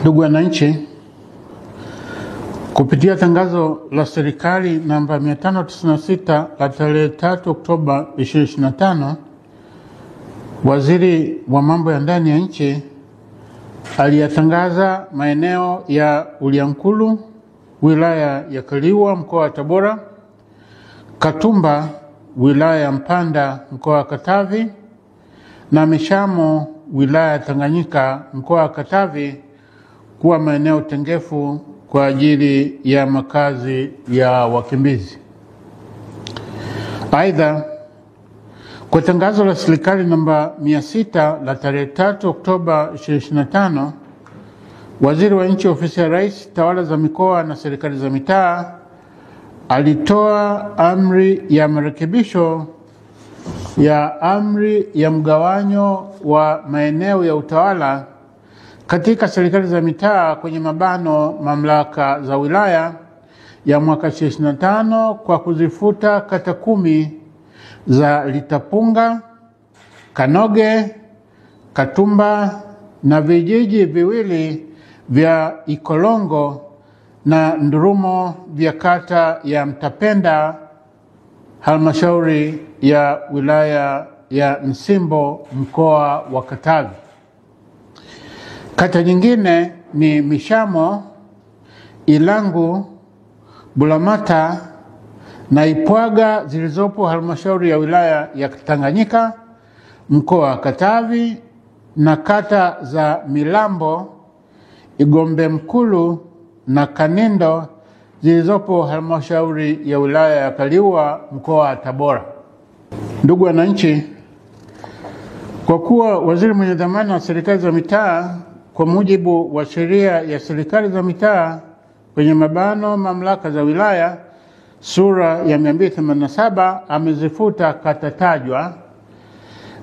Ndugu wananchi, kupitia tangazo la serikali namba 596 la tarehe 3 Oktoba 2025, Waziri wa Mambo ya Ndani ya Nchi aliyatangaza maeneo ya Uliankuru, wilaya ya Kaliua, mkoa wa Tabora, Katumba, wilaya ya Mpanda, mkoa wa Katavi, na Mishamo, wilaya ya Tanganyika, mkoa wa Katavi, kuwa maeneo tengefu kwa ajili ya makazi ya wakimbizi. Aidha, kwa tangazo la serikali namba 600 la tarehe 3 Oktoba 2025, Waziri wa Nchi, Ofisi ya Rais, Tawala za Mikoa na Serikali za Mitaa, alitoa amri ya marekebisho ya amri ya mgawanyo wa maeneo ya utawala katika serikali za mitaa kwenye mabano mamlaka za wilaya ya mwaka 2025 kwa kuzifuta kata 10 za Litapunga, Kanoge, Katumba na vijiji viwili vya Ikolongo na Ndurumo vya kata ya Mtapenda, halmashauri ya wilaya ya Nsimbo, mkoa wa Katavi. Kata nyingine ni Mishamo, Ilangu, Bulamata na Ipwaga zilizopo halmashauri ya wilaya ya Tanganyika, mkoa wa Katavi, na kata za Milambo, Igombe Mkulu na Kanindo zilizopo halmashauri ya wilaya ya Kaliua, mkoa wa Tabora. Ndugu wananchi, kwa kuwa waziri mwenye dhamana wa serikali za mitaa kwa mujibu wa sheria ya serikali za mitaa kwenye mabano mamlaka za wilaya sura ya 287 amezifuta kata tajwa,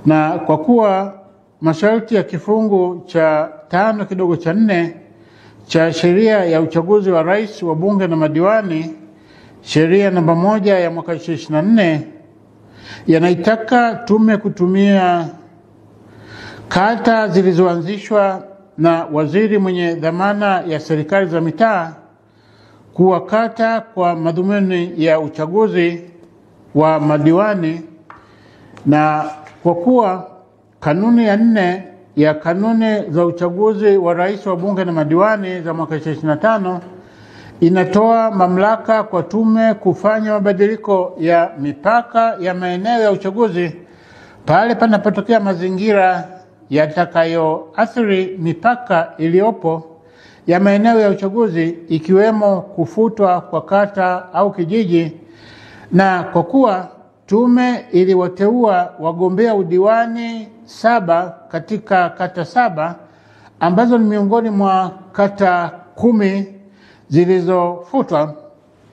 na kwa kuwa masharti ya kifungu cha 5(4) cha sheria ya uchaguzi wa rais, wa bunge na madiwani, sheria namba 1 ya mwaka 2024, yanaitaka tume kutumia kata zilizoanzishwa na waziri mwenye dhamana ya serikali za mitaa kuwa kata kwa madhumuni ya uchaguzi wa madiwani, na kwa kuwa kanuni ya 4 ya kanuni za uchaguzi wa rais, wa bunge na madiwani za mwaka 2025 inatoa mamlaka kwa tume kufanya mabadiliko ya mipaka ya maeneo ya uchaguzi pale panapotokea mazingira yatakayoathiri mipaka iliyopo ya maeneo ya uchaguzi, ikiwemo kufutwa kwa kata au kijiji. Na kwa kuwa tume iliwateua wagombea udiwani 7 katika kata 7 ambazo ni miongoni mwa kata 10 zilizofutwa,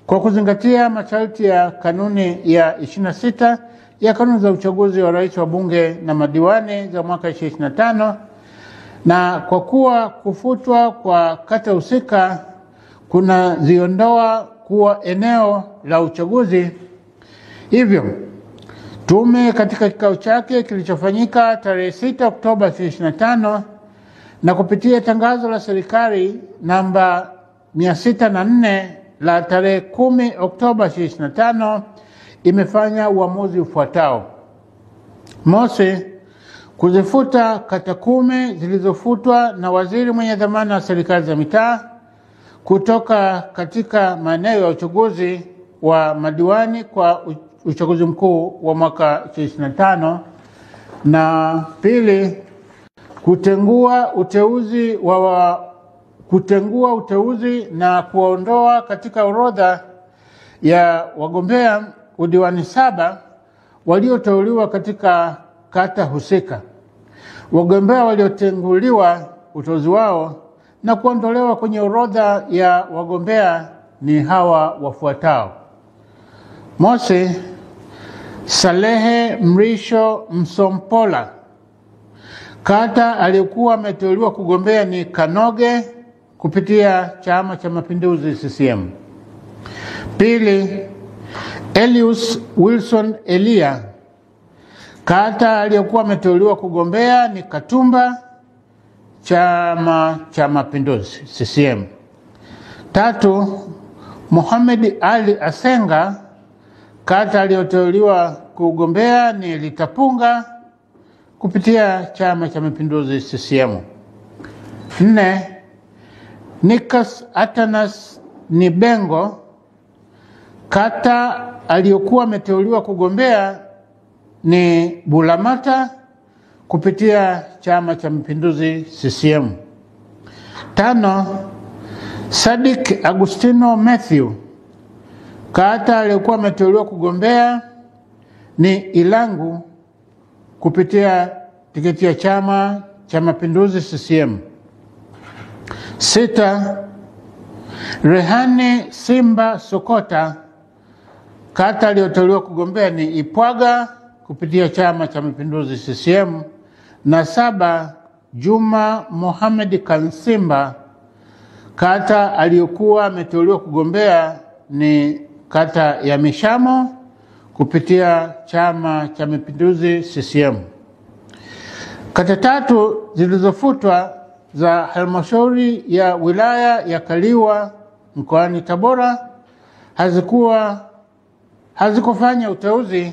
kwa kuzingatia masharti ya kanuni ya 26 ya kanuni za uchaguzi wa rais, wa bunge na madiwani za mwaka 2025, na kwa kuwa kufutwa kwa kata husika kuna ziondoa kuwa eneo la uchaguzi, hivyo tume katika kikao chake kilichofanyika tarehe 6 Oktoba 2025 na kupitia tangazo la serikali namba 604 la tarehe 10 Oktoba 2025 imefanya uamuzi ufuatao: mosi, kuzifuta kata 10 zilizofutwa na waziri mwenye dhamana wa serikali za mitaa kutoka katika maeneo ya uchaguzi wa madiwani kwa uchaguzi mkuu wa mwaka 2025, na pili, kutengua uteuzi na kuondoa katika orodha ya wagombea udiwani 7 walioteuliwa katika kata husika. Wagombea waliotenguliwa uteuzi wao na kuondolewa kwenye orodha ya wagombea ni hawa wafuatao: mosi, Salehe Mrisho Msompola, kata aliyokuwa ameteuliwa kugombea ni Kanoge kupitia Chama cha Mapinduzi CCM. Pili, Elius Wilson Elia, kata aliyokuwa ameteuliwa kugombea ni Katumba, Chama cha Mapinduzi CCM. 3, Mohamed Ali Asenga, kata aliyoteuliwa kugombea ni Litapunga kupitia Chama cha Mapinduzi CCM. 4, Nikas Atanas Nibengo, kata aliyokuwa ameteuliwa kugombea ni Bulamata kupitia Chama cha Mapinduzi CCM. 5, Sadik Agustino Matthew, kata aliyokuwa ameteuliwa kugombea ni Ilangu kupitia tiketi ya Chama cha Mapinduzi CCM. 6, Rehani Simba Sokota, kata aliyoteuliwa kugombea ni Ipwaga kupitia Chama cha Mapinduzi CCM. Na 7, Juma Mohamed Kansimba, kata aliyokuwa ameteuliwa kugombea ni kata ya Mishamo kupitia Chama cha Mapinduzi CCM. Kata 3 zilizofutwa za halmashauri ya wilaya ya Kaliua mkoani Tabora hazikufanya uteuzi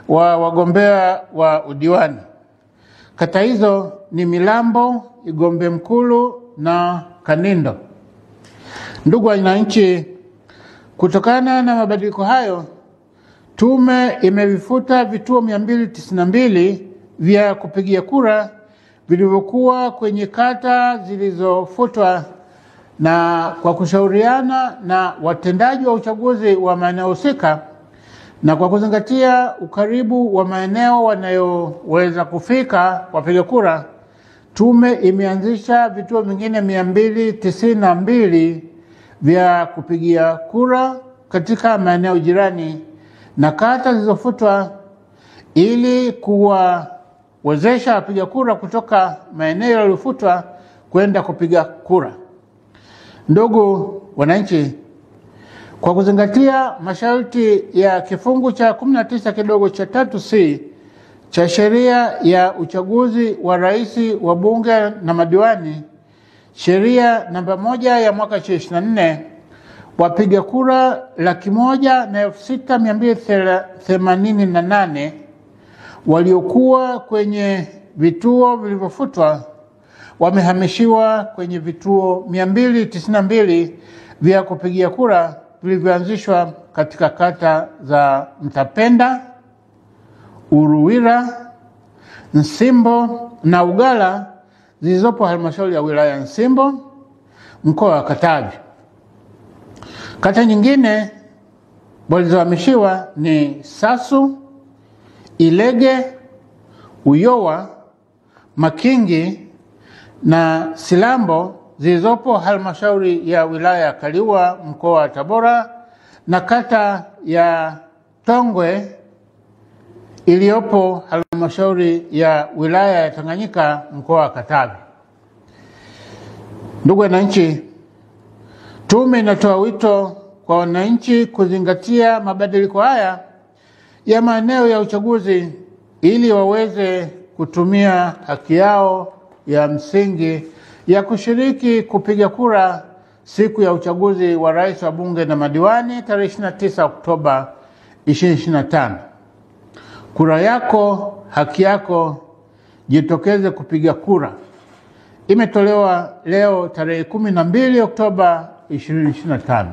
wa wagombea wa udiwani. Kata hizo ni Milambo, Igombe Mkulu na Kanindo. Ndugu wananchi, kutokana na mabadiliko hayo, tume imevifuta vituo 292 vya kupigia kura vilivyokuwa kwenye kata zilizofutwa, na kwa kushauriana na watendaji wa uchaguzi wa maeneo husika na kwa kuzingatia ukaribu wa maeneo wanayoweza kufika wapiga kura, tume imeanzisha vituo vingine 292 vya kupigia kura katika maeneo jirani na kata zilizofutwa ili kuwawezesha wapiga kura kutoka maeneo yaliyofutwa kwenda kupiga kura. Ndugu wananchi, kwa kuzingatia masharti ya kifungu cha 19 kidogo cha 3C cha sheria ya uchaguzi wa rais, wa bunge na madiwani, sheria namba 1 ya mwaka 2024, wapiga kura 106,288 waliokuwa kwenye vituo vilivyofutwa wamehamishiwa kwenye vituo 292 vya kupigia kura vilivyoanzishwa katika kata za Mtapenda, Uruwira, Nsimbo na Ugala zilizopo halmashauri ya wilaya Nsimbo, mkoa wa Katavi. Kata nyingine walizohamishiwa ni Sasu, Ilege, Uyowa, Makingi na Silambo zilizopo halmashauri ya wilaya ya Kaliua mkoa wa Tabora, na kata ya Tongwe iliyopo halmashauri ya wilaya ya Tanganyika mkoa wa Katavi. Ndugu wananchi, tume inatoa wito kwa wananchi kuzingatia mabadiliko haya ya maeneo ya uchaguzi ili waweze kutumia haki yao ya msingi ya kushiriki kupiga kura siku ya uchaguzi wa rais, wa bunge na madiwani tarehe 29 Oktoba 2025. Kura yako, haki yako, jitokeze kupiga kura. Imetolewa leo tarehe 12 Oktoba 2025.